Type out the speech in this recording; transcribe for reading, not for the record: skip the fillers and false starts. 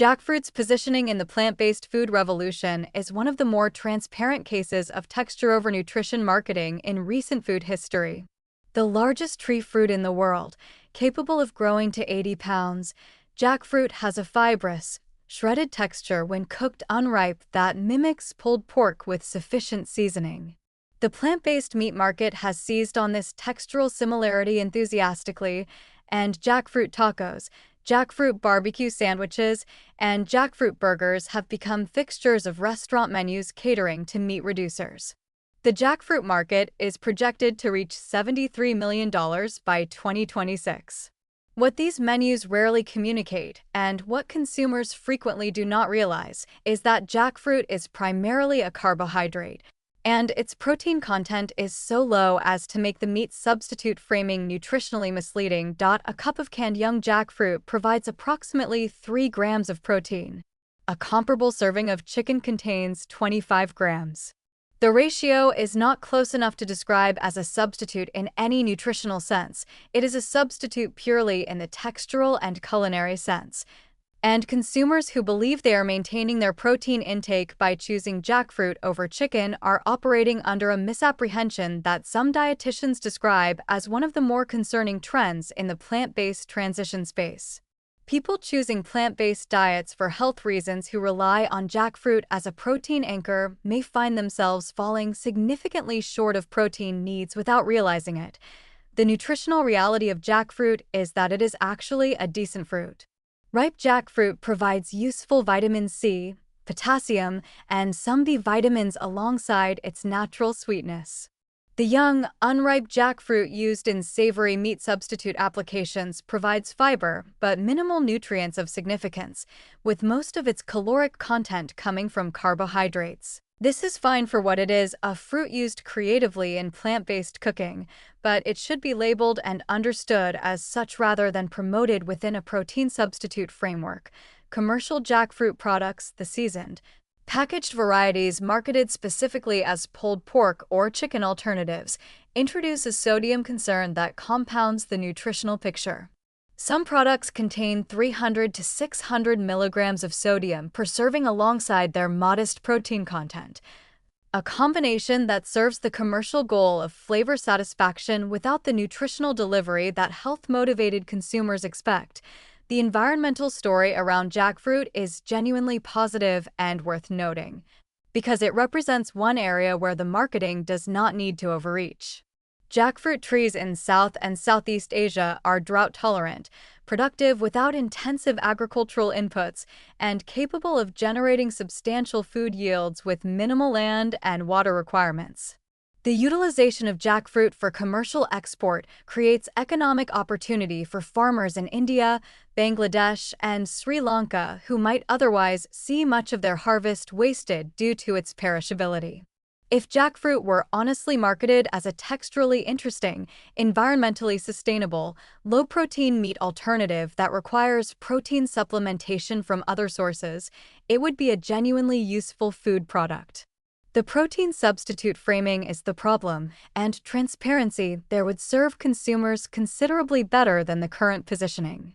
Jackfruit's positioning in the plant-based food revolution is one of the more transparent cases of texture over nutrition marketing in recent food history. The largest tree fruit in the world, capable of growing to 80 pounds, jackfruit has a fibrous, shredded texture when cooked unripe that mimics pulled pork with sufficient seasoning. The plant-based meat market has seized on this textural similarity enthusiastically, and jackfruit tacos, jackfruit barbecue sandwiches, and jackfruit burgers have become fixtures of restaurant menus catering to meat reducers. The jackfruit market is projected to reach $73 million by 2026. What these menus rarely communicate, and what consumers frequently do not realize, is that jackfruit is primarily a carbohydrate, and its protein content is so low as to make the meat substitute framing nutritionally misleading. A cup of canned young jackfruit provides approximately 3 grams of protein. A comparable serving of chicken contains 25 grams. The ratio is not close enough to describe as a substitute in any nutritional sense. It is a substitute purely in the textural and culinary sense. And consumers who believe they are maintaining their protein intake by choosing jackfruit over chicken are operating under a misapprehension that some dietitians describe as one of the more concerning trends in the plant-based transition space. People choosing plant-based diets for health reasons who rely on jackfruit as a protein anchor may find themselves falling significantly short of protein needs without realizing it. The nutritional reality of jackfruit is that it is actually a decent fruit. Ripe jackfruit provides useful vitamin C, potassium, and some B vitamins alongside its natural sweetness. The young, unripe jackfruit used in savory meat substitute applications provides fiber but minimal nutrients of significance, with most of its caloric content coming from carbohydrates. This is fine for what it is, a fruit used creatively in plant-based cooking, but it should be labeled and understood as such rather than promoted within a protein substitute framework. Commercial jackfruit products, the seasoned, packaged varieties marketed specifically as pulled pork or chicken alternatives, introduce a sodium concern that compounds the nutritional picture. Some products contain 300 to 600 milligrams of sodium per serving alongside their modest protein content, a combination that serves the commercial goal of flavor satisfaction without the nutritional delivery that health-motivated consumers expect. The environmental story around jackfruit is genuinely positive and worth noting, because it represents one area where the marketing does not need to overreach. Jackfruit trees in South and Southeast Asia are drought-tolerant, productive without intensive agricultural inputs, and capable of generating substantial food yields with minimal land and water requirements. The utilization of jackfruit for commercial export creates economic opportunity for farmers in India, Bangladesh, and Sri Lanka who might otherwise see much of their harvest wasted due to its perishability. If jackfruit were honestly marketed as a texturally interesting, environmentally sustainable, low-protein meat alternative that requires protein supplementation from other sources, it would be a genuinely useful food product. The protein substitute framing is the problem, and transparency there would serve consumers considerably better than the current positioning.